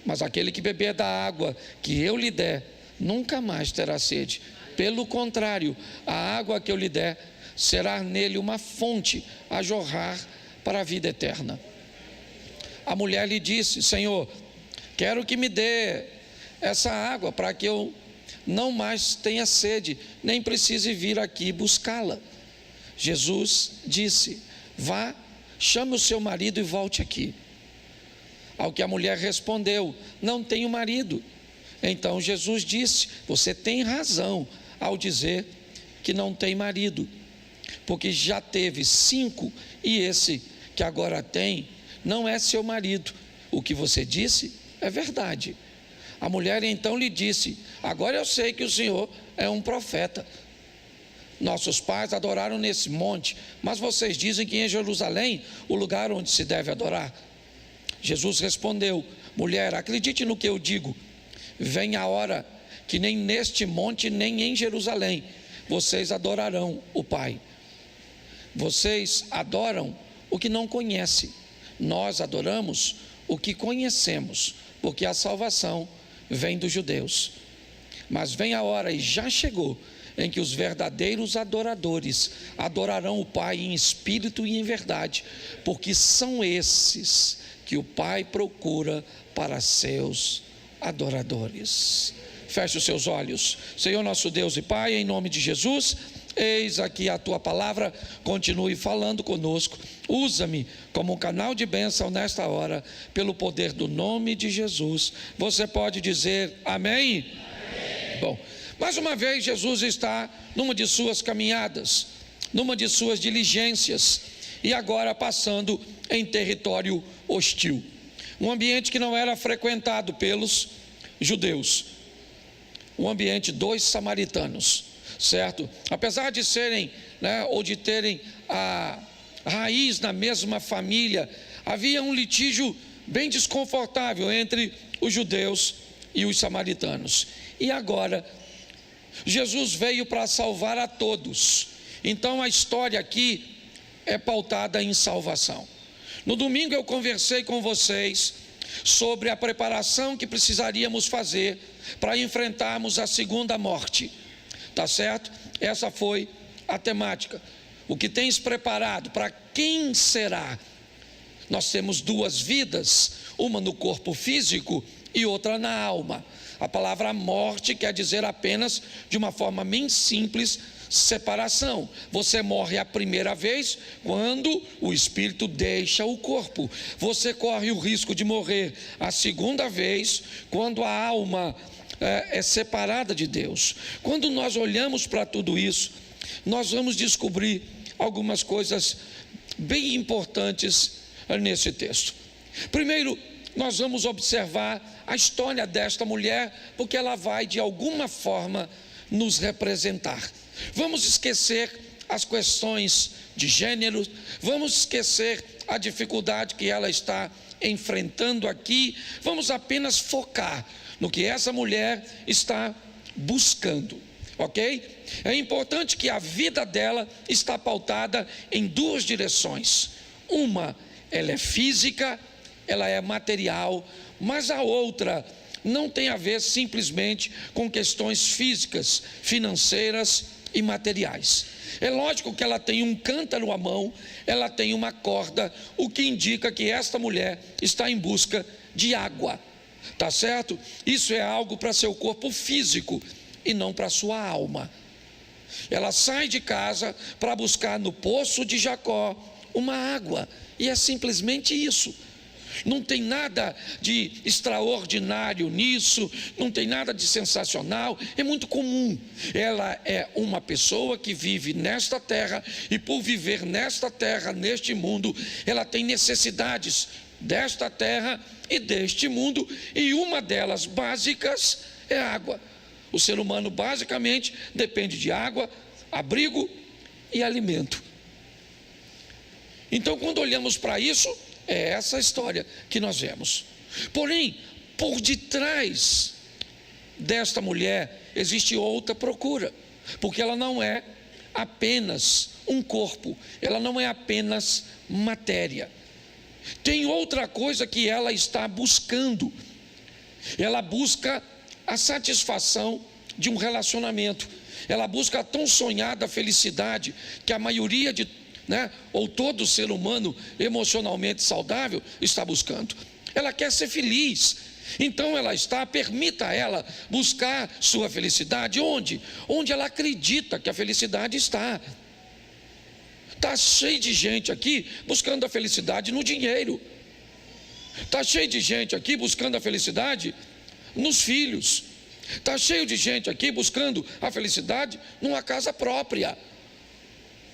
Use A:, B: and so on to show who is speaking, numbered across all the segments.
A: Mas aquele que beber da água que eu lhe der, nunca mais terá sede. Pelo contrário, a água que eu lhe der será nele uma fonte a jorrar para a vida eterna. A mulher lhe disse: Senhor, quero que me dê essa água para que eu não mais tenha sede, nem precise vir aqui buscá-la. Jesus disse: vá, chame o seu marido e volte aqui. Ao que a mulher respondeu: não tenho marido. Então Jesus disse: você tem razão ao dizer que não tem marido, porque já teve 5 e esse que agora tem não é seu marido. O que você disse é verdade. A mulher então lhe disse: agora eu sei que o Senhor é um profeta. Nossos pais adoraram nesse monte, mas vocês dizem que em Jerusalém o lugar onde se deve adorar. Jesus respondeu: mulher, acredite no que eu digo. Vem a hora que nem neste monte nem em Jerusalém vocês adorarão o Pai. Vocês adoram o que não conhecem. Nós adoramos o que conhecemos, porque a salvação vem dos judeus. Mas vem a hora, e já chegou, em que os verdadeiros adoradores adorarão o Pai em espírito e em verdade, porque são esses que o Pai procura para seus adoradores. Feche os seus olhos. Senhor nosso Deus e Pai, em nome de Jesus, eis aqui a Tua palavra, continue falando conosco. Usa-me como um canal de bênção nesta hora, pelo poder do nome de Jesus. Você pode dizer amém? Amém. Bom, mais uma vez Jesus está numa de suas caminhadas, numa de suas diligências, e agora passando em território hostil, um ambiente que não era frequentado pelos judeus, um ambiente dos samaritanos, certo? Apesar de serem, ou de terem a raiz na mesma família, havia um litígio bem desconfortável entre os judeus e os samaritanos. E agora Jesus veio para salvar a todos. Então a história aqui é pautada em salvação. No domingo eu conversei com vocês sobre a preparação que precisaríamos fazer para enfrentarmos a segunda morte, tá certo? Essa foi a temática. O que tens preparado? Para quem será? Nós temos 2 vidas, uma no corpo físico e outra na alma. A palavra morte quer dizer apenas, de uma forma bem simples, separação. Você morre a primeira vez quando o espírito deixa o corpo. Você corre o risco de morrer a segunda vez quando a alma é separada de Deus. Quando nós olhamos para tudo isso, nós vamos descobrir algumas coisas bem importantes nesse texto. Primeiro, nós vamos observar a história desta mulher, porque ela vai de alguma forma nos representar. Vamos esquecer as questões de gênero, vamos esquecer a dificuldade que ela está enfrentando aqui, vamos apenas focar no que essa mulher está buscando, ok? É importante que a vida dela está pautada em 2 direções. Uma, ela é física, ela é material, mas a outra não tem a ver simplesmente com questões físicas, financeiras e materiais. É lógico que ela tem um cântaro à mão, ela tem uma corda, o que indica que esta mulher está em busca de água, tá certo? Isso é algo para seu corpo físico e não para sua alma. Ela sai de casa para buscar no poço de Jacó uma água, e é simplesmente isso. Não tem nada de extraordinário nisso, não tem nada de sensacional, é muito comum. Ela é uma pessoa que vive nesta terra, e por viver nesta terra, neste mundo, ela tem necessidades desta terra e deste mundo, e uma delas básicas é água. O ser humano basicamente depende de água, abrigo e alimento. Então, quando olhamos para isso, é essa história que nós vemos. Porém, por detrás desta mulher existe outra procura, porque ela não é apenas um corpo, ela não é apenas matéria. Tem outra coisa que ela está buscando. Ela busca a satisfação de um relacionamento. Ela busca a tão sonhada felicidade que a maioria ou todo ser humano emocionalmente saudável está buscando. Ela quer ser feliz. Então permita ela buscar sua felicidade onde? Onde ela acredita que a felicidade está. Está cheio de gente aqui buscando a felicidade no dinheiro. Está cheio de gente aqui buscando a felicidade nos filhos. Está cheio de gente aqui buscando a felicidade numa casa própria.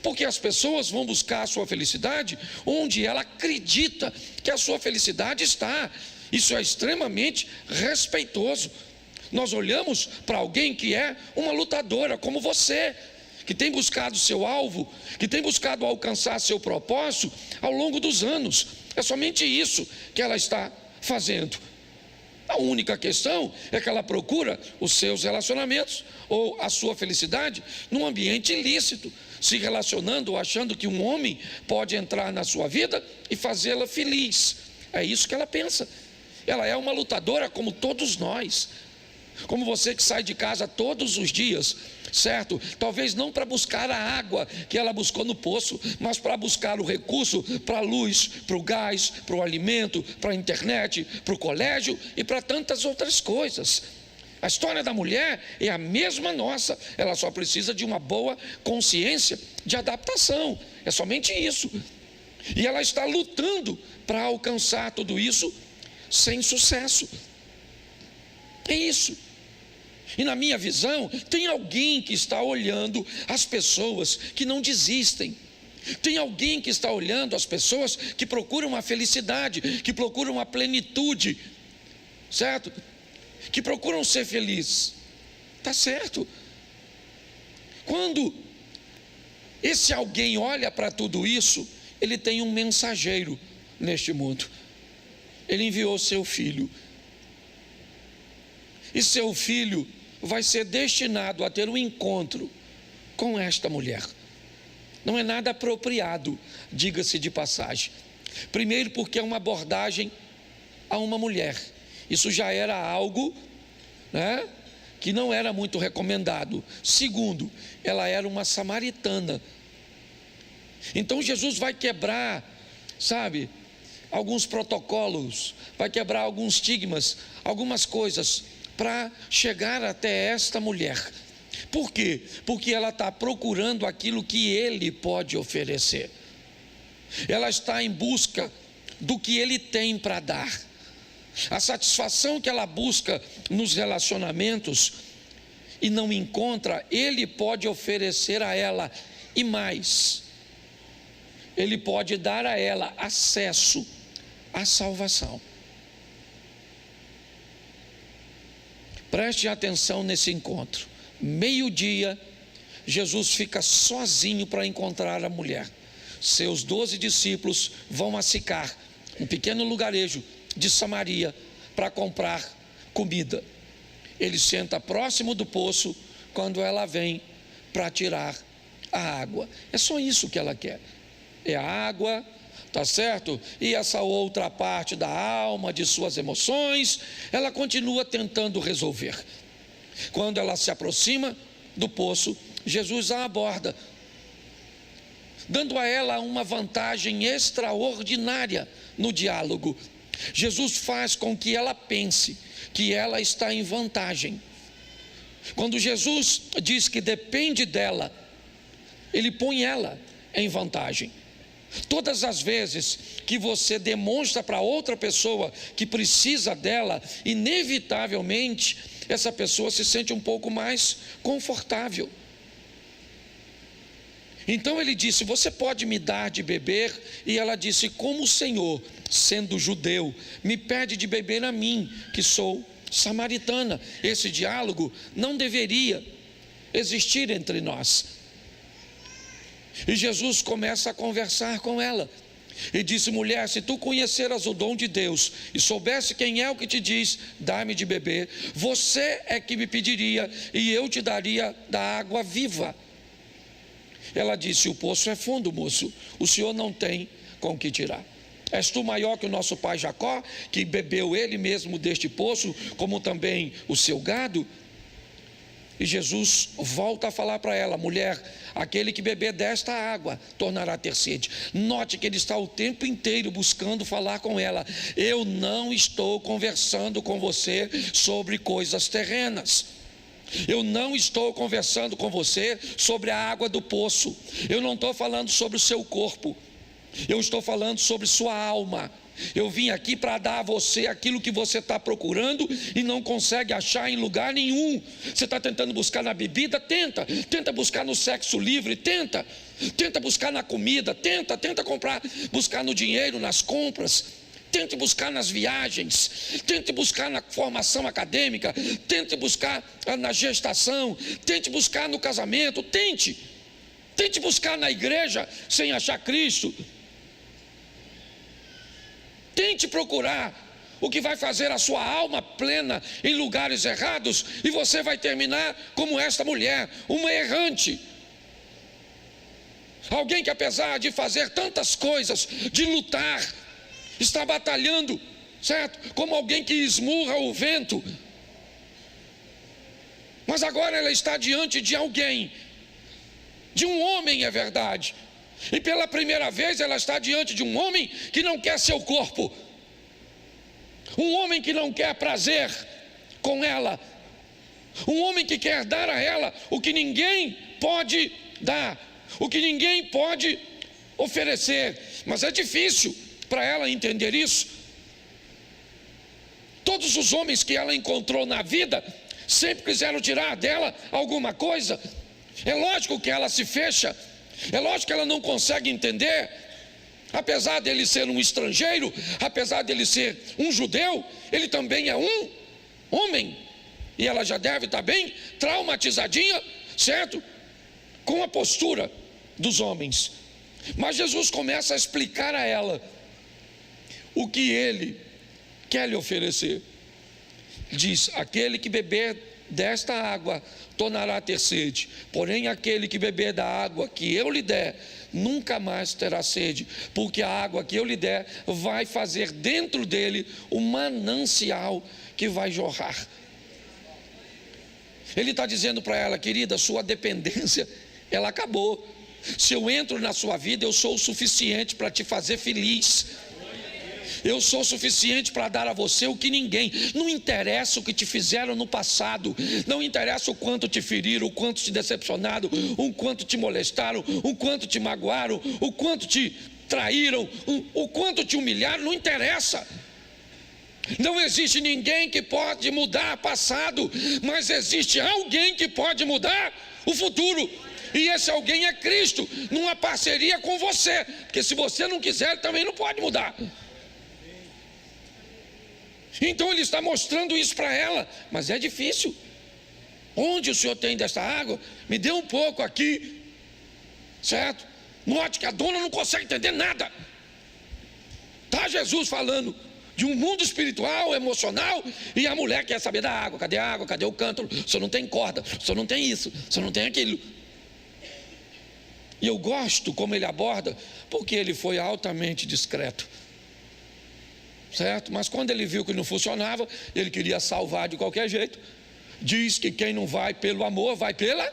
A: Porque as pessoas vão buscar a sua felicidade onde ela acredita que a sua felicidade está. Isso é extremamente respeitoso. Nós olhamos para alguém que é uma lutadora como você, que tem buscado seu alvo, que tem buscado alcançar seu propósito ao longo dos anos. É somente isso que ela está fazendo. A única questão é que ela procura os seus relacionamentos ou a sua felicidade num ambiente ilícito, se relacionando ou achando que um homem pode entrar na sua vida e fazê-la feliz. É isso que ela pensa. Ela é uma lutadora como todos nós, como você que sai de casa todos os dias, certo? Talvez não para buscar a água que ela buscou no poço, mas para buscar o recurso para a luz, para o gás, para o alimento, para a internet, para o colégio e para tantas outras coisas. A história da mulher é a mesma nossa, ela só precisa de uma boa consciência de adaptação, é somente isso. E ela está lutando para alcançar tudo isso sem sucesso. É isso. E na minha visão, tem alguém que está olhando as pessoas que não desistem. Tem alguém que está olhando as pessoas que procuram a felicidade, que procuram a plenitude, certo? Que procuram ser felizes. Está certo. Quando esse alguém olha para tudo isso, ele tem um mensageiro neste mundo. Ele enviou seu filho. E seu filho vai ser destinado a ter um encontro com esta mulher. Não é nada apropriado, diga-se de passagem. Primeiro, porque é uma abordagem a uma mulher. Isso já era algo, que não era muito recomendado. Segundo, ela era uma samaritana. Então Jesus vai quebrar, alguns protocolos, vai quebrar alguns estigmas, algumas coisas, para chegar até esta mulher. Por quê? Porque ela está procurando aquilo que ele pode oferecer. Ela está em busca do que ele tem para dar. A satisfação que ela busca nos relacionamentos e não encontra, ele pode oferecer a ela. E mais, ele pode dar a ela acesso à salvação. Preste atenção nesse encontro. Meio-dia, Jesus fica sozinho para encontrar a mulher. Seus 12 discípulos vão a Sicar, um pequeno lugarejo de Samaria, para comprar comida. Ele senta próximo do poço quando ela vem para tirar a água. É só isso que ela quer. É a água, tá certo? E essa outra parte da alma, de suas emoções, ela continua tentando resolver. Quando ela se aproxima do poço, Jesus a aborda, dando a ela uma vantagem extraordinária no diálogo. Jesus faz com que ela pense que ela está em vantagem. Quando Jesus diz que depende dela, ele põe ela em vantagem. Todas as vezes que você demonstra para outra pessoa que precisa dela, inevitavelmente essa pessoa se sente um pouco mais confortável. Então ele disse: você pode me dar de beber? E ela disse: como o Senhor, sendo judeu, me pede de beber a mim, que sou samaritana? Esse diálogo não deveria existir entre nós. E Jesus começa a conversar com ela e disse: mulher, se tu conheceras o dom de Deus e soubesse quem é o que te diz, dá-me de beber, você é que me pediria e eu te daria da água viva. Ela disse: o poço é fundo, moço, o senhor não tem com que tirar. És tu maior que o nosso pai Jacó, que bebeu ele mesmo deste poço, como também o seu gado? E Jesus volta a falar para ela: mulher, aquele que beber desta água tornará a ter sede. Note que ele está o tempo inteiro buscando falar com ela: eu não estou conversando com você sobre coisas terrenas. Eu não estou conversando com você sobre a água do poço. Eu não estou falando sobre o seu corpo. Eu estou falando sobre sua alma. Eu vim aqui para dar a você aquilo que você está procurando e não consegue achar em lugar nenhum. Você está tentando buscar na bebida? Tenta buscar no sexo livre, tenta buscar na comida, tenta buscar no dinheiro, nas compras, tente buscar nas viagens, tente buscar na formação acadêmica, tente buscar na gestação, tente buscar no casamento, tente buscar na igreja sem achar Cristo. Tente procurar o que vai fazer a sua alma plena em lugares errados, e você vai terminar como esta mulher, uma errante. Alguém que, apesar de fazer tantas coisas, de lutar, está batalhando, certo? Como alguém que esmurra o vento. Mas agora ela está diante de alguém, de um homem, é verdade. E pela primeira vez ela está diante de um homem que não quer seu corpo, um homem que não quer prazer com ela, um homem que quer dar a ela o que ninguém pode dar, o que ninguém pode oferecer. Mas é difícil para ela entender isso. Todos os homens que ela encontrou na vida sempre quiseram tirar dela alguma coisa. É lógico que ela se fecha. É lógico que ela não consegue entender. Apesar dele ser um estrangeiro, apesar dele ser um judeu, ele também é um homem. E ela já deve estar bem traumatizadinha, certo? Com a postura dos homens. Mas Jesus começa a explicar a ela o que ele quer lhe oferecer. Diz: aquele que beber desta água tornará a ter sede, porém aquele que beber da água que eu lhe der nunca mais terá sede, porque a água que eu lhe der vai fazer dentro dele um manancial que vai jorrar. Ele está dizendo para ela: querida, sua dependência, ela acabou. Se eu entro na sua vida, eu sou o suficiente para te fazer feliz. Eu sou o suficiente para dar a você o que ninguém. Não interessa o que te fizeram no passado, não interessa o quanto te feriram, o quanto te decepcionaram, o quanto te molestaram, o quanto te magoaram, o quanto te traíram, o quanto te humilharam, não interessa. Não existe ninguém que pode mudar o passado, mas existe alguém que pode mudar o futuro. E esse alguém é Cristo, numa parceria com você, porque se você não quiser, ele também não pode mudar. Então ele está mostrando isso para ela, mas é difícil. Onde o senhor tem desta água? Me dê um pouco aqui, certo? Note que a dona não consegue entender nada. Está Jesus falando de um mundo espiritual, emocional, e a mulher quer saber da água. Cadê a água? Cadê o cântaro? O senhor não tem corda, o senhor não tem isso, o senhor não tem aquilo. E eu gosto como ele aborda, porque ele foi altamente discreto, certo? Mas quando ele viu que não funcionava, ele queria salvar de qualquer jeito. Diz que quem não vai pelo amor, vai pela,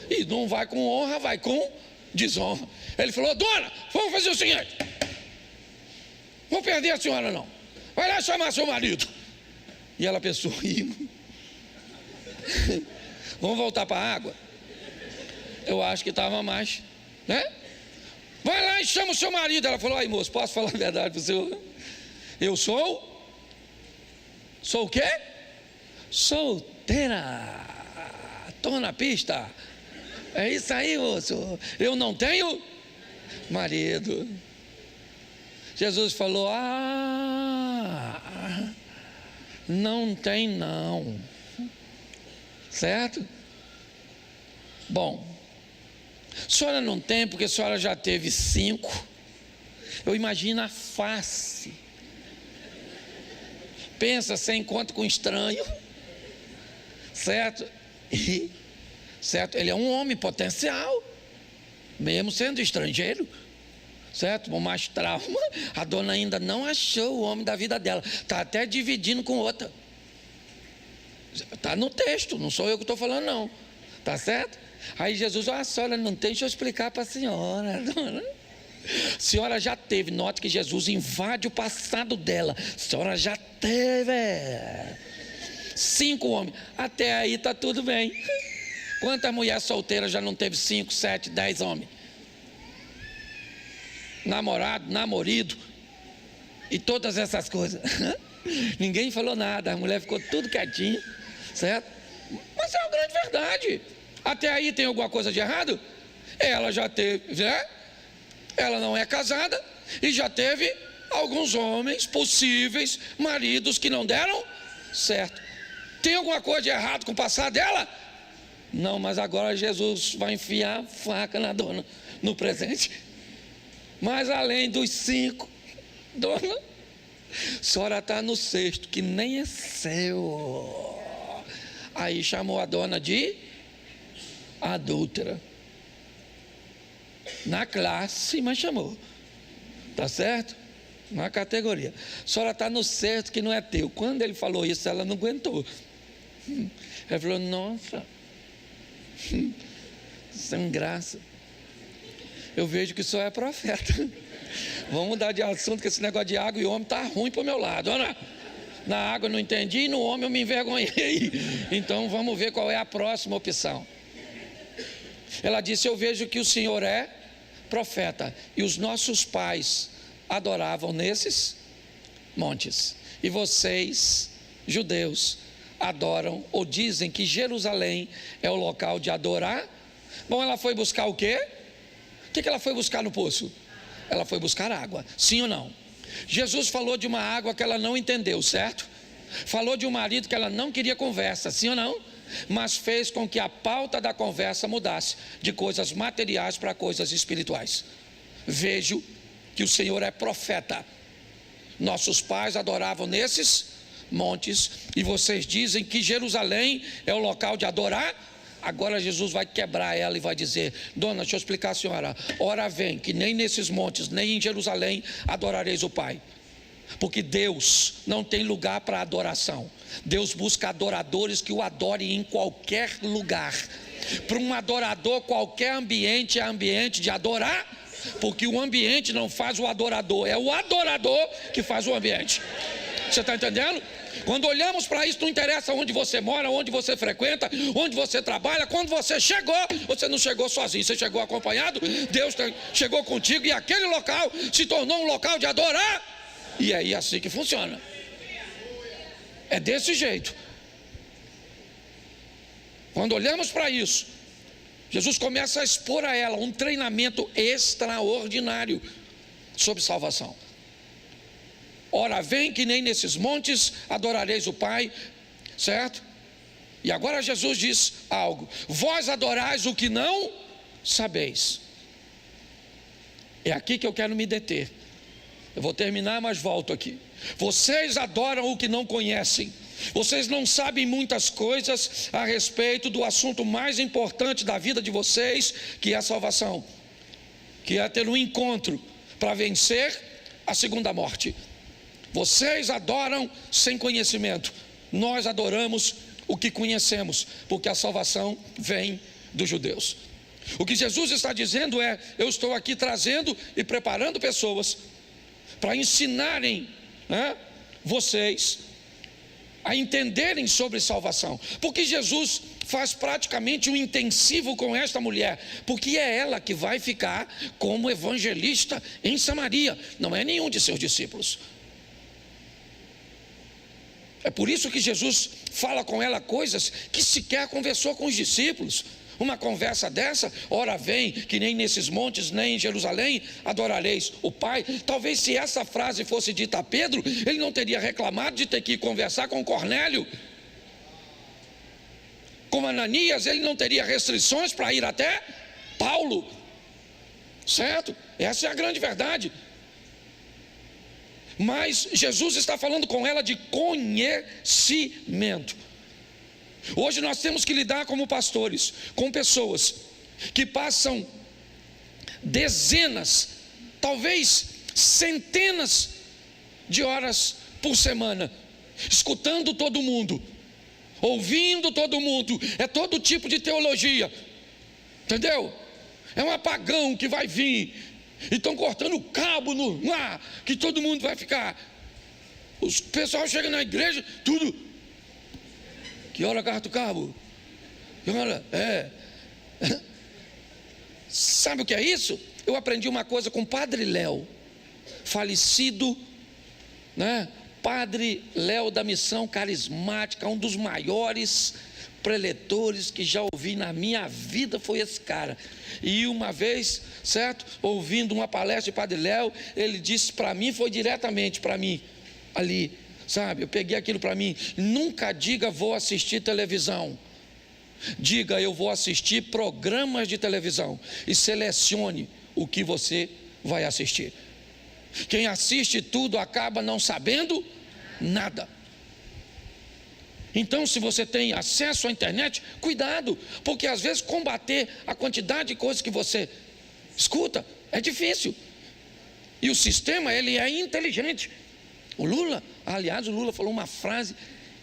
A: e não vai com honra, vai com desonra. Ele falou: dona, vamos fazer o seguinte, vou perder a senhora não, vai lá chamar seu marido. E ela pensou: vamos voltar para a água. Eu acho que estava mais, né? Vai lá e chama o seu marido. Ela falou: aí moço, posso falar a verdade para o senhor? Eu sou o quê? Solteira. Estou na pista. É isso aí, moço. Eu não tenho marido. Jesus falou: não tem não. Certo? Bom, a senhora não tem porque a senhora já teve 5. Eu imagino a face. Pensa, você encontra com um estranho, certo? Certo? Ele é um homem potencial, mesmo sendo estrangeiro, certo? Com mais trauma. A dona ainda não achou o homem da vida dela, está até dividindo com outra. Está no texto, não sou eu que estou falando não, tá certo? Aí Jesus, a senhora não tem, deixa eu explicar para a senhora, dona. A senhora já teve, note que Jesus invade o passado dela. A senhora já teve 5 homens, até aí está tudo bem. Quantas mulheres solteiras já não teve 5, 7, 10 homens? Namorado, namorido e todas essas coisas. Ninguém falou nada, a mulher ficou tudo quietinha, certo? Mas é uma grande verdade. Até aí tem alguma coisa de errado? Ela já teve, né? Ela não é casada e já teve alguns homens possíveis maridos que não deram certo. Tem alguma coisa de errado com o passado dela? Não, mas agora Jesus vai enfiar a faca na dona no presente. Mas além dos 5, dona, a senhora está no 6º, que nem é seu. Aí chamou a dona de adúltera. Na classe, mas chamou. Tá certo? Na categoria. A senhora está no 6º, que não é teu. Quando ele falou isso, ela não aguentou. Ela falou, nossa, sem graça. Eu vejo que o senhor é profeta. Vamos mudar de assunto, que esse negócio de água e homem está ruim para o meu lado. Olha, na água eu não entendi e no homem eu me envergonhei. Então vamos ver qual é a próxima opção. Ela disse, eu vejo que o senhor é profeta. E os nossos pais adoravam nesses montes. E vocês, judeus, adoram ou dizem que Jerusalém é o local de adorar. Bom, ela foi buscar o quê? O que ela foi buscar no poço? Ela foi buscar água, sim ou não? Jesus falou de uma água que ela não entendeu, certo? Falou de um marido que ela não queria conversa, sim ou não? Mas fez com que a pauta da conversa mudasse de coisas materiais para coisas espirituais. Vejo que o Senhor é profeta. Nossos pais adoravam nesses montes e vocês dizem que Jerusalém é o local de adorar. Agora Jesus vai quebrar ela e vai dizer, dona, deixa eu explicar a senhora. Ora vem, que nem nesses montes, nem em Jerusalém adorareis o Pai. Porque Deus não tem lugar para adoração. Deus busca adoradores que o adorem em qualquer lugar. Para um adorador, qualquer ambiente é ambiente de adorar, porque o ambiente não faz o adorador, é o adorador que faz o ambiente. Você está entendendo? Quando olhamos para isso, não interessa onde você mora, onde você frequenta, onde você trabalha. Quando você chegou, você não chegou sozinho, você chegou acompanhado. Deus chegou contigo e aquele local se tornou um local de adorar. E é assim que funciona. É desse jeito. Quando olhamos para isso, Jesus começa a expor a ela um treinamento extraordinário sobre salvação. Ora, vem que nem nesses montes adorareis o Pai, certo? E agora Jesus diz algo: vós adorais o que não sabeis. É aqui que eu quero me deter. Eu vou terminar, mas volto aqui. Vocês adoram o que não conhecem. Vocês não sabem muitas coisas a respeito do assunto mais importante da vida de vocês, que é a salvação, que é ter um encontro para vencer a segunda morte. Vocês adoram sem conhecimento. Nós adoramos o que conhecemos, porque a salvação vem dos judeus. O que Jesus está dizendo é: eu estou aqui trazendo e preparando pessoas para ensinarem, né, vocês a entenderem sobre salvação. Porque Jesus faz praticamente um intensivo com esta mulher, porque é ela que vai ficar como evangelista em Samaria, não é nenhum de seus discípulos. É por isso que Jesus fala com ela coisas que sequer conversou com os discípulos. Uma conversa dessa, ora vem, que nem nesses montes, nem em Jerusalém adorareis o Pai. Talvez se essa frase fosse dita a Pedro, ele não teria reclamado de ter que ir conversar com Cornélio. Com Ananias, ele não teria restrições para ir até Paulo. Certo? Essa é a grande verdade. Mas Jesus está falando com ela de conhecimento. Hoje nós temos que lidar como pastores com pessoas que passam dezenas talvez centenas de horas por semana, escutando todo mundo, ouvindo todo mundo, é todo tipo de teologia, entendeu? É um apagão que vai vir, e estão cortando o cabo no ar, que todo mundo vai ficar. O pessoal chega na igreja, tudo. Que hora corta o cabo? Que hora? Sabe o que é isso? Eu aprendi uma coisa com o Padre Léo, falecido, né? Padre Léo da Missão Carismática, um dos maiores preletores que já ouvi na minha vida foi esse cara. E uma vez, certo, ouvindo uma palestra de Padre Léo, ele disse para mim, foi diretamente para mim, ali, sabe, eu peguei aquilo para mim: nunca diga vou assistir televisão, diga eu vou assistir programas de televisão, e selecione o que você vai assistir. Quem assiste tudo acaba não sabendo nada. Então, se você tem acesso à internet, cuidado, porque às vezes combater a quantidade de coisas que você escuta é difícil. E o sistema, ele é inteligente. O Lula falou uma frase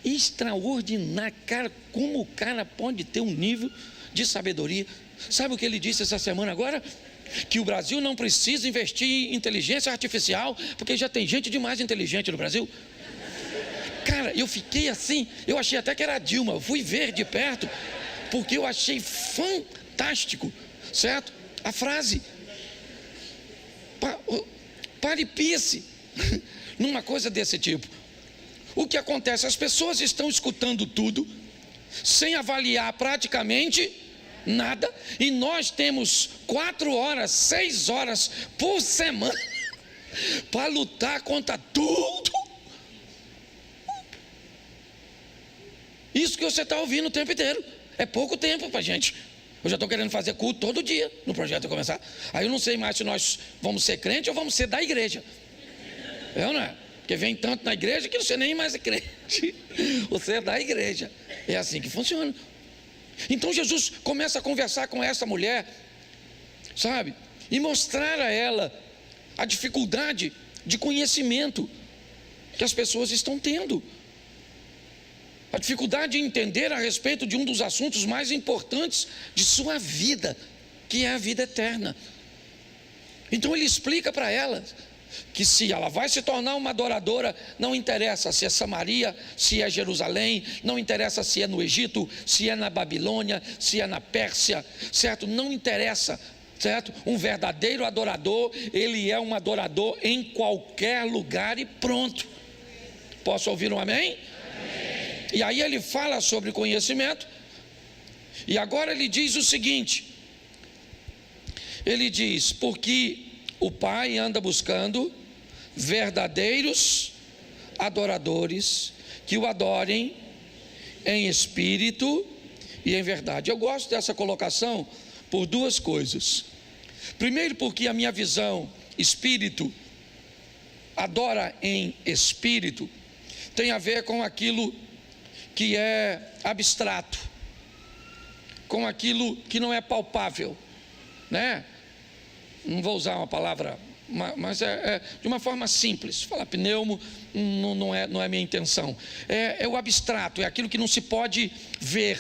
A: extraordinária. Cara, como o cara pode ter um nível de sabedoria? Sabe o que ele disse essa semana agora? Que o Brasil não precisa investir em inteligência artificial, porque já tem gente demais inteligente no Brasil. Cara, eu fiquei assim, eu achei até que era a Dilma, eu fui ver de perto, porque eu achei fantástico, certo? A frase, pare e pense numa coisa desse tipo. O que acontece? As pessoas estão escutando tudo, sem avaliar praticamente nada, e nós temos 4 horas, 6 horas por semana para lutar contra tudo isso que você está ouvindo o tempo inteiro. É pouco tempo para a gente. Eu já estou querendo fazer culto todo dia no projeto começar. Aí eu não sei mais se nós vamos ser crente ou vamos ser da igreja. É ou não é? Porque vem tanto na igreja que você nem mais é crente. Você é da igreja. É assim que funciona. Então Jesus começa a conversar com essa mulher, sabe? E mostrar a ela a dificuldade de conhecimento que as pessoas estão tendo. A dificuldade de entender a respeito de um dos assuntos mais importantes de sua vida, que é a vida eterna. Então ele explica para ela que se ela vai se tornar uma adoradora, não interessa se é Samaria, se é Jerusalém, não interessa se é no Egito, se é na Babilônia, se é na Pérsia, certo? Não interessa, certo? Um verdadeiro adorador, ele é um adorador em qualquer lugar e pronto. Posso ouvir um amém? E aí ele fala sobre conhecimento, e agora ele diz o seguinte, ele diz, porque o Pai anda buscando verdadeiros adoradores, que o adorem em espírito e em verdade. Eu gosto dessa colocação por 2 coisas. Primeiro, porque a minha visão, espírito, adora em espírito, tem a ver com aquilo que é abstrato, com aquilo que não é palpável, né? Não vou usar uma palavra, mas é de uma forma simples. Falar pneumo não é minha intenção. É o abstrato, é aquilo que não se pode ver,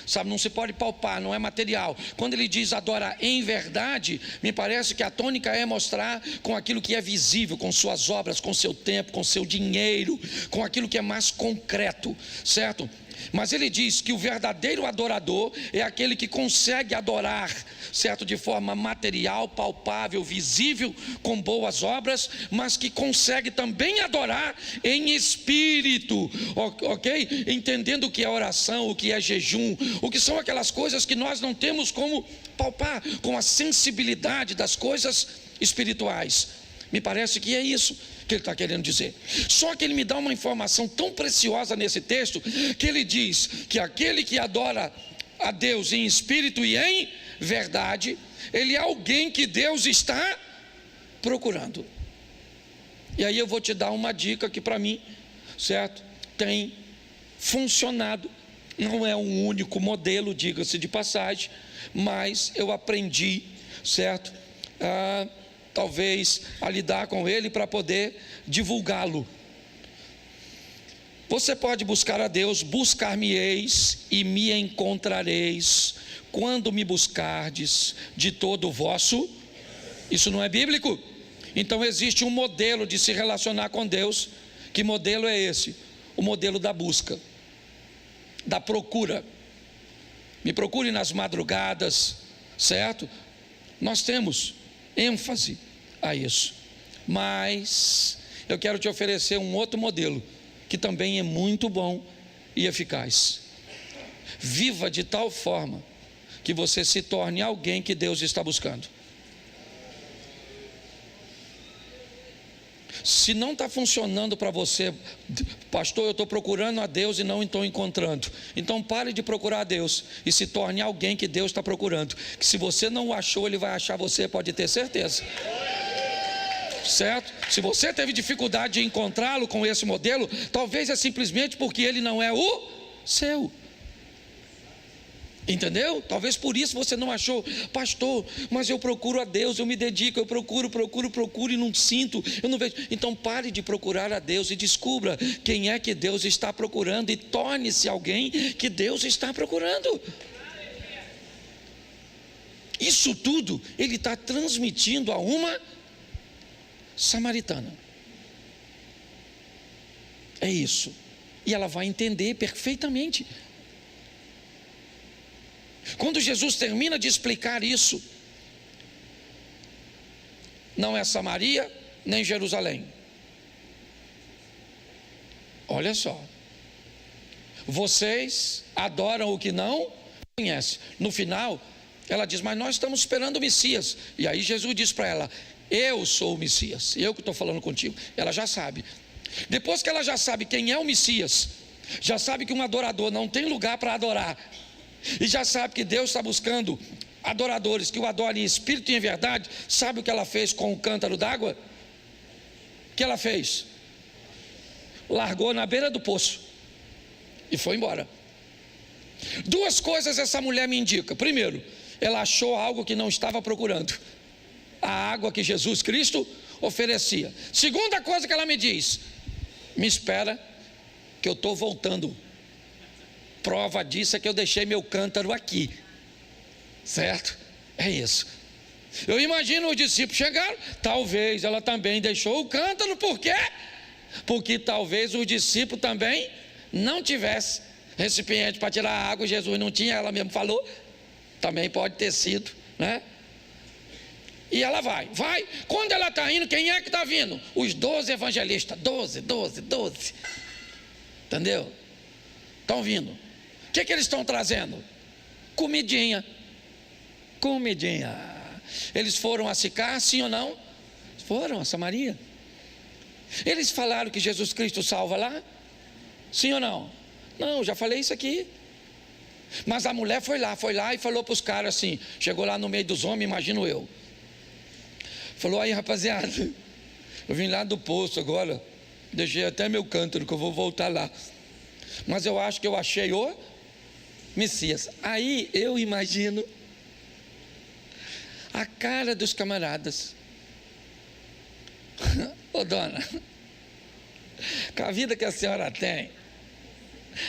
A: sabe? Não se pode palpar, não é material. Quando ele diz adora em verdade, me parece que a tônica é mostrar com aquilo que é visível, com suas obras, com seu tempo, com seu dinheiro, com aquilo que é mais concreto, certo? Mas ele diz que o verdadeiro adorador é aquele que consegue adorar, certo, de forma material, palpável, visível, com boas obras, mas que consegue também adorar em espírito, ok? Entendendo o que é oração, o que é jejum, o que são aquelas coisas que nós não temos como palpar, com a sensibilidade das coisas espirituais. Me parece que é isso que ele está querendo dizer. Só que ele me dá uma informação tão preciosa nesse texto, que ele diz que aquele que adora a Deus em espírito e em verdade, ele é alguém que Deus está procurando. E aí eu vou te dar uma dica que para mim, certo, tem funcionado. Não é um único modelo, diga-se de passagem, mas eu aprendi, certo, talvez, a lidar com ele para poder divulgá-lo. Você pode buscar a Deus, buscar-me-eis e me encontrareis, quando me buscardes de todo o vosso. Isso não é bíblico? Então existe um modelo de se relacionar com Deus. Que modelo é esse? O modelo da busca, da procura. Me procure nas madrugadas, certo? Nós temos ênfase a isso. Mas eu quero te oferecer um outro modelo, que também é muito bom e eficaz. Viva de tal forma que você se torne alguém que Deus está buscando. Se não está funcionando para você, pastor, eu estou procurando a Deus e não estou encontrando, então pare de procurar a Deus e se torne alguém que Deus está procurando, que se você não o achou, Ele vai achar você, pode ter certeza, certo? Se você teve dificuldade de encontrá-lo com esse modelo, talvez é simplesmente porque ele não é o seu. Entendeu? Talvez por isso você não achou, pastor, mas eu procuro a Deus, eu me dedico, eu procuro e não sinto, eu não vejo. Então pare de procurar a Deus e descubra quem é que Deus está procurando e torne-se alguém que Deus está procurando. Isso tudo ele está transmitindo a uma samaritana. É isso. E ela vai entender perfeitamente. Quando Jesus termina de explicar isso, não é Samaria nem Jerusalém. Olha só, vocês adoram o que não conhecem. No final, ela diz, mas nós estamos esperando o Messias. E aí Jesus diz para ela, eu sou o Messias, eu que estou falando contigo. Ela já sabe. Depois que ela já sabe quem é o Messias, já sabe que um adorador não tem lugar para adorar, e já sabe que Deus está buscando adoradores que o adorem em espírito e em verdade. Sabe o que ela fez com o cântaro d'água? O que ela fez? Largou na beira do poço e foi embora. Duas coisas essa mulher me indica. Primeiro, ela achou algo que não estava procurando, a água que Jesus Cristo oferecia. Segunda coisa que ela me diz, me espera que eu estou voltando. Prova disso é que eu deixei meu cântaro aqui, certo? É isso. Eu imagino os discípulos chegaram, talvez ela também deixou o cântaro, por quê? Porque talvez os discípulos também não tivessem recipiente para tirar a água, Jesus não tinha, ela mesmo falou, também pode ter sido, né? E ela vai, quando ela está indo, quem é que está vindo? Os 12 evangelistas, 12, entendeu? Estão vindo. O que eles estão trazendo? Comidinha. Eles foram a Sicar, sim ou não? Foram a Samaria. Eles falaram que Jesus Cristo salva lá? Sim ou não? Não, já falei isso aqui. Mas a mulher foi lá e falou para os caras assim, chegou lá no meio dos homens, imagino eu. Falou, aí rapaziada, eu vim lá do poço agora, deixei até meu cântaro que eu vou voltar lá. Mas eu acho que eu achei o Messias. Aí eu imagino a cara dos camaradas. Ô dona, com a vida que a senhora tem,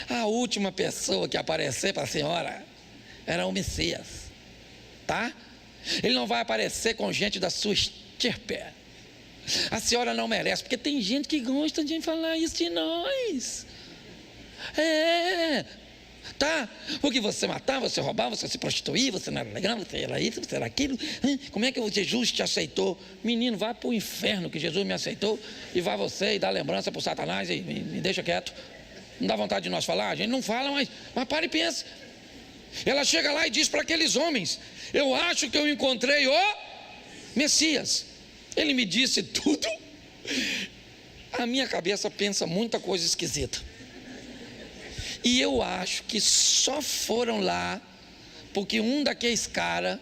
A: a última pessoa que aparecer para a senhora era o Messias, tá? Ele não vai aparecer com gente da sua estirpe. A senhora não merece, porque tem gente que gosta de falar isso de nós. Tá? Porque você matava, você roubava, você se prostituía, você não era legal, você era isso, você era aquilo. Como é que o Jesus te aceitou? Menino, vai para o inferno que Jesus me aceitou, e vai você e dá lembrança para o Satanás e me deixa quieto. Não dá vontade de nós falar? A gente não fala, mas para e pensa. Ela chega lá e diz para aqueles homens, eu acho que eu encontrei o Messias. Ele me disse tudo. A minha cabeça pensa muita coisa esquisita. E eu acho que só foram lá porque um daqueles caras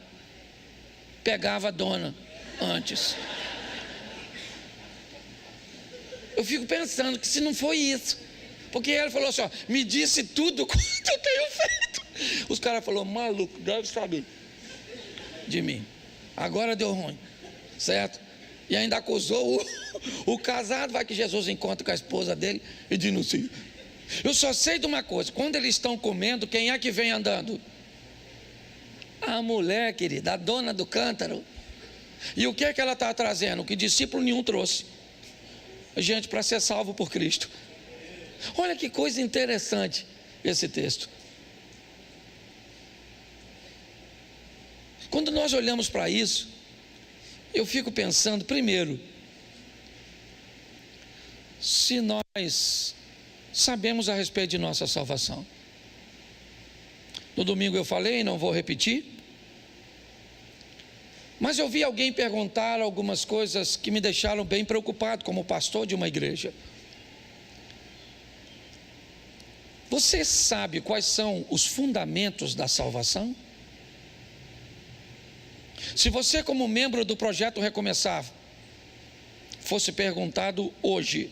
A: pegava a dona antes. Eu fico pensando que se não foi isso, porque ela falou assim, ó, me disse tudo quanto eu tenho feito. Os caras falaram, maluco, deve saber de mim. Agora deu ruim, certo? E ainda acusou o casado. Vai que Jesus encontra com a esposa dele e denuncia. Eu só sei de uma coisa: quando eles estão comendo, quem é que vem andando? A mulher, querida, a dona do cântaro. E o que é que ela está trazendo? O que discípulo nenhum trouxe: gente para ser salvo por Cristo. Olha que coisa interessante esse texto. Quando nós olhamos para isso, eu fico pensando, primeiro, se nós sabemos a respeito de nossa salvação. No domingo eu falei, não vou repetir, mas eu vi alguém perguntar algumas coisas que me deixaram bem preocupado como pastor de uma igreja. Você sabe quais são os fundamentos da salvação? Se você, como membro do Projeto Recomeçar, fosse perguntado hoje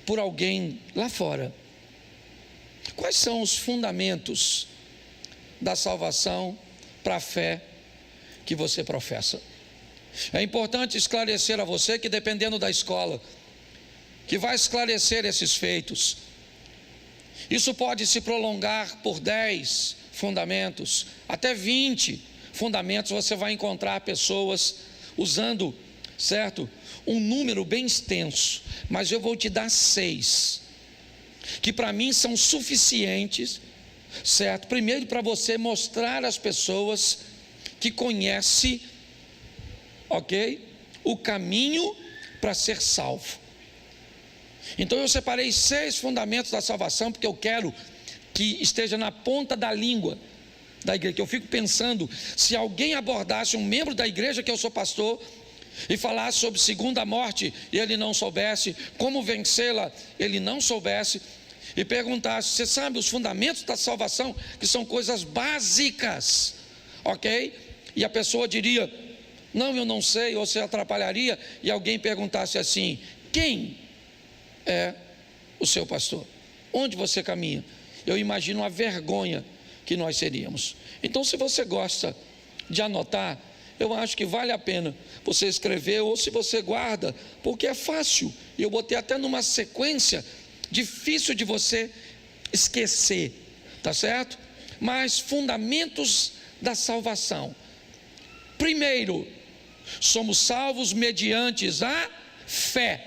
A: por alguém lá fora, quais são os fundamentos da salvação para a fé que você professa? É importante esclarecer a você que, dependendo da escola que vai esclarecer esses feitos, isso pode se prolongar por 10 fundamentos, até 20 fundamentos. Você vai encontrar pessoas usando, certo, um número bem extenso, mas eu vou te dar 6, que para mim são suficientes, certo? Primeiro, para você mostrar às pessoas que conhece, ok, o caminho para ser salvo. Então eu separei 6 fundamentos da salvação, porque eu quero que esteja na ponta da língua da igreja. Que eu fico pensando, se alguém abordasse um membro da igreja que eu sou pastor e falasse sobre segunda morte e ele não soubesse, como vencê-la ele não soubesse, e perguntasse: você sabe os fundamentos da salvação, que são coisas básicas, ok? E a pessoa diria: não, eu não sei, ou se atrapalharia, e alguém perguntasse assim: quem é o seu pastor? Onde você caminha? Eu imagino a vergonha que nós seríamos. Então, se você gosta de anotar, eu acho que vale a pena você escrever, ou se você guarda, porque é fácil, e eu botei até numa sequência difícil de você esquecer, tá certo? Mas fundamentos da salvação. Primeiro, somos salvos mediante a fé.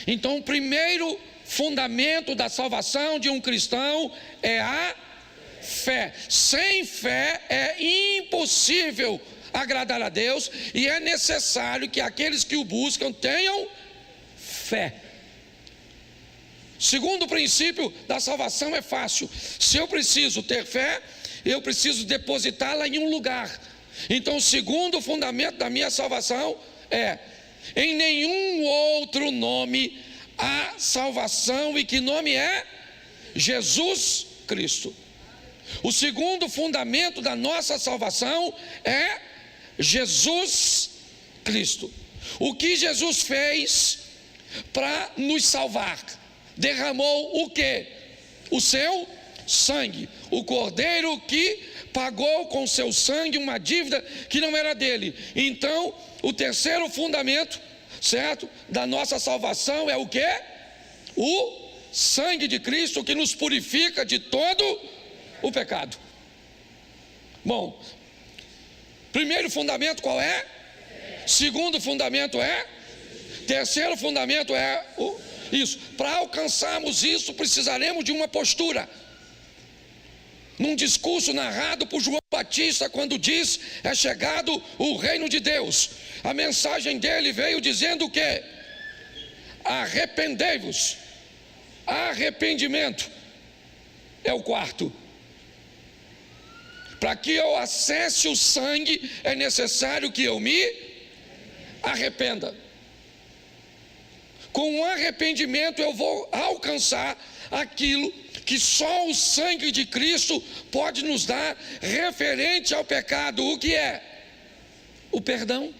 A: Então, o primeiro fundamento da salvação de um cristão é a fé. Sem fé é impossível agradar a Deus, e é necessário que aqueles que o buscam tenham fé. Segundo princípio da salvação é fácil. Se eu preciso ter fé, eu preciso depositá-la em um lugar. Então, o segundo fundamento da minha salvação é: em nenhum outro nome há salvação. E que nome é? Jesus Cristo. O segundo fundamento da nossa salvação é Jesus Cristo. O que Jesus fez para nos salvar? Derramou o quê? O seu sangue. O cordeiro que pagou com seu sangue uma dívida que não era dele. Então, o terceiro fundamento, certo, da nossa salvação é o quê? O sangue de Cristo, que nos purifica de todo o pecado. Bom, primeiro fundamento qual é? Segundo fundamento é? Terceiro fundamento é isso. Para alcançarmos isso, precisaremos de uma postura. Num discurso narrado por João Batista, quando diz: é chegado o reino de Deus, a mensagem dele veio dizendo o quê? Arrependei-vos. Arrependimento é o quarto. Para que eu acesse o sangue, é necessário que eu me arrependa. Com o arrependimento eu vou alcançar aquilo que só o sangue de Cristo pode nos dar referente ao pecado. O que é? O perdão.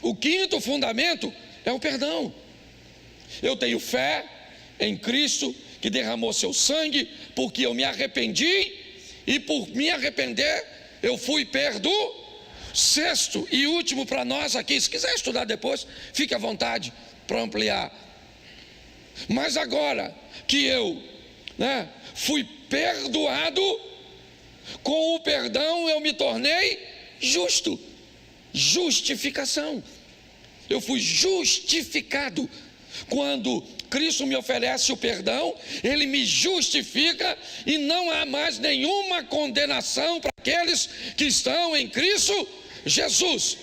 A: O quinto fundamento é o perdão. Eu tenho fé em Cristo, que derramou seu sangue, porque eu me arrependi, e por me arrepender eu fui perdoado. Sexto e último para nós aqui, se quiser estudar depois, fique à vontade para ampliar. Mas agora que eu fui perdoado, com o perdão eu me tornei justo. Justificação. Eu fui justificado. Quando Cristo me oferece o perdão, Ele me justifica e não há mais nenhuma condenação para aqueles que estão em Cristo Jesus.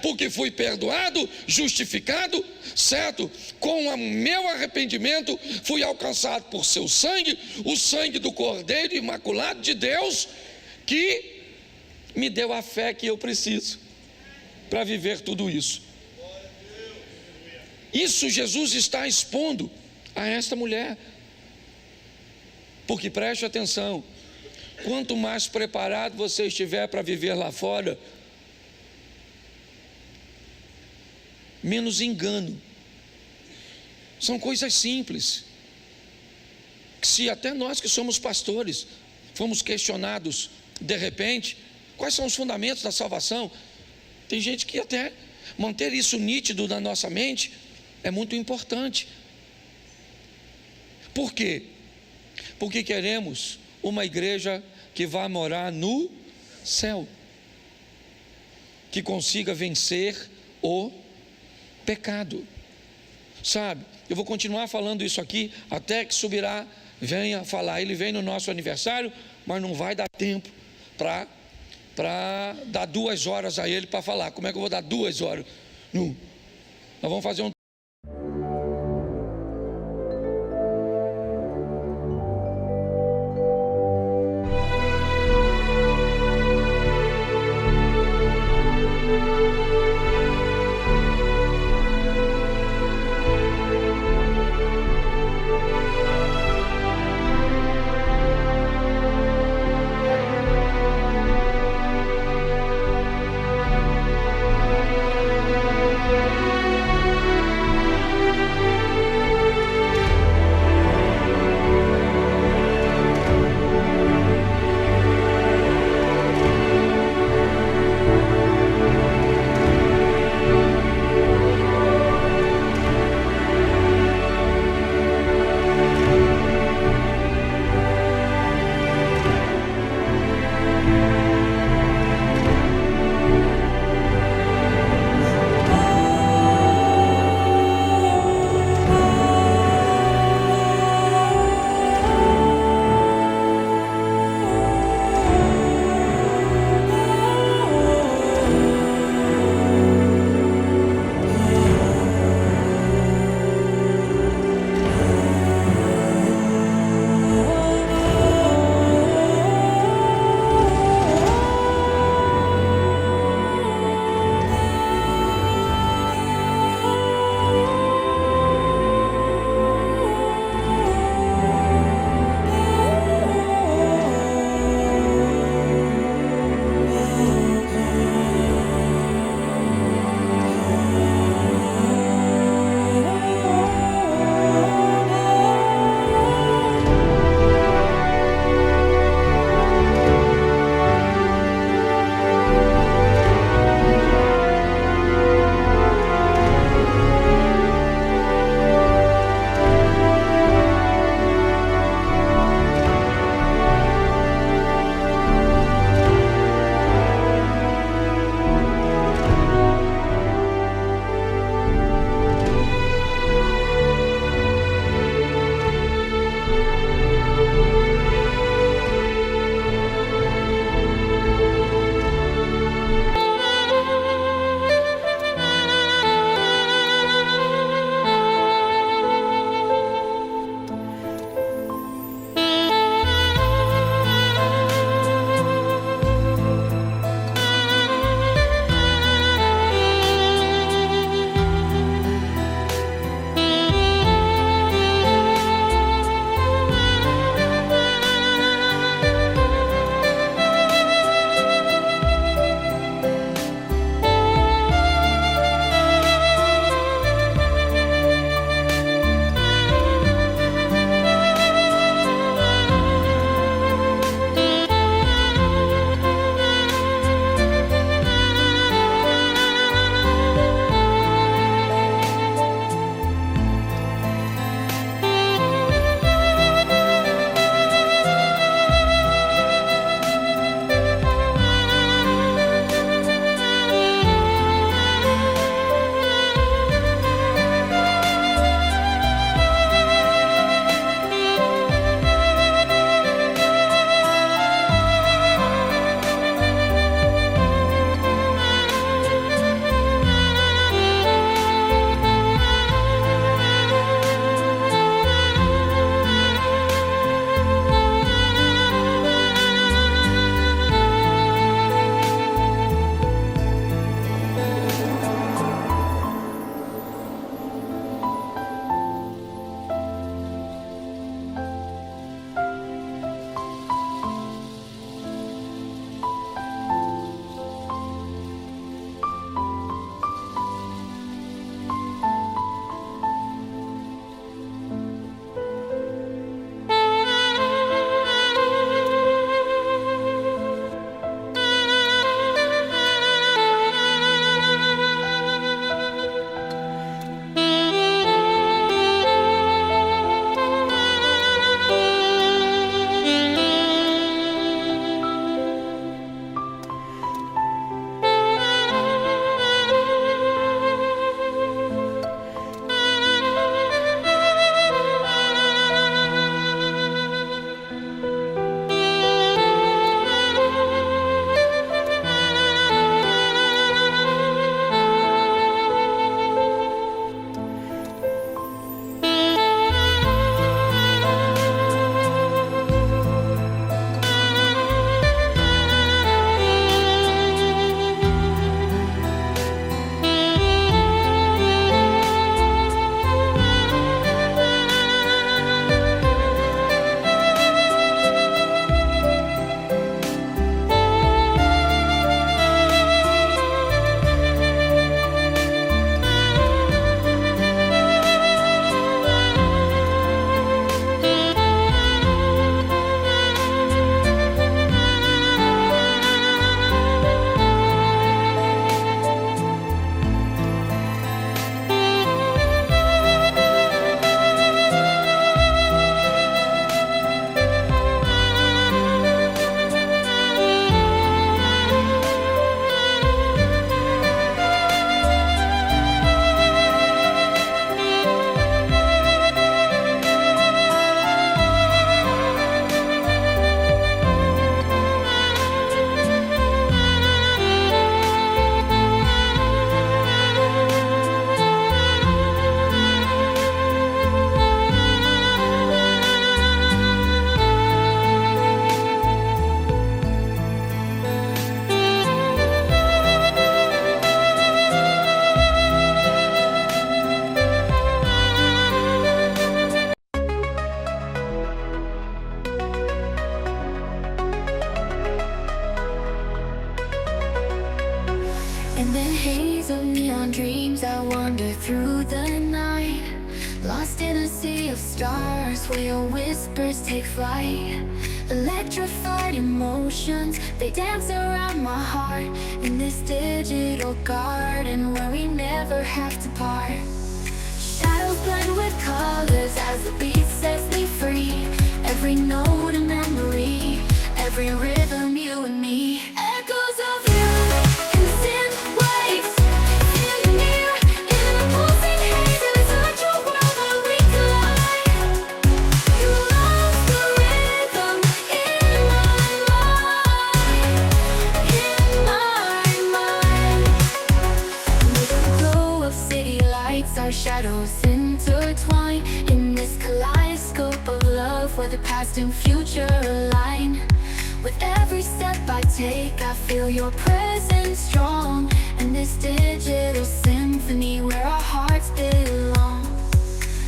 A: Porque fui perdoado, justificado, certo? Com o meu arrependimento, fui alcançado por seu sangue, o sangue do Cordeiro Imaculado de Deus, que me deu a fé que eu preciso para viver tudo isso. Isso Jesus está expondo a esta mulher. Porque preste atenção, quanto mais preparado você estiver para viver lá fora, menos engano. São coisas simples. Se até nós que somos pastores fomos questionados de repente, quais são os fundamentos da salvação? Tem gente que até manter isso nítido na nossa mente é muito importante. Por quê? Porque queremos uma igreja que vá morar no céu, que consiga vencer o pecado. Sabe, eu vou continuar falando isso aqui até que Subirá venha falar. Ele vem no nosso aniversário, mas não vai dar tempo para dar 2 horas a ele para falar. Como é que eu vou dar 2 horas? Nós vamos fazer um
B: stars where your whispers take flight. Electrified emotions, they dance around my heart. In this digital garden where we never have to part. Shadows blend with colors as the beat sets me free. Every note a memory, every rhythm you and me. Echoes of you in synth waves, feel you near in the pulsing haze. It's such a world where we collide. You love the rhythm in my mind, in my mind. With the glow of city lights, our shadows intertwine in this kaleidoscope of love where the past and future align. With every step I take, I feel your presence strong. And this digital symphony where our hearts belong.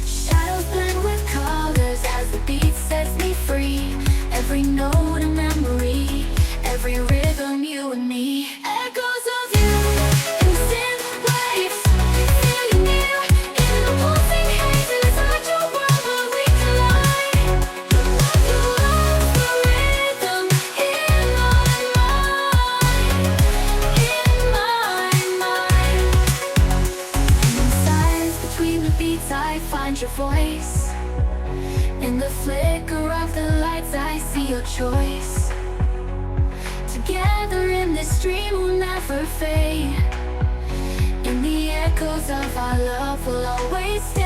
B: Shadows blend with colors as the beat sets me free. Every note a memory, every rhythm you and me. Echoes of you in synth waves, feel you near in the pulsing haze. It's such a world where we collide. You love the rhythm in my mind, in my mind. And in silence between the beats I find your voice. In the flicker of the lights I see your choice. Together in this dream we'll never fade. In the echoes of our love we'll always stay.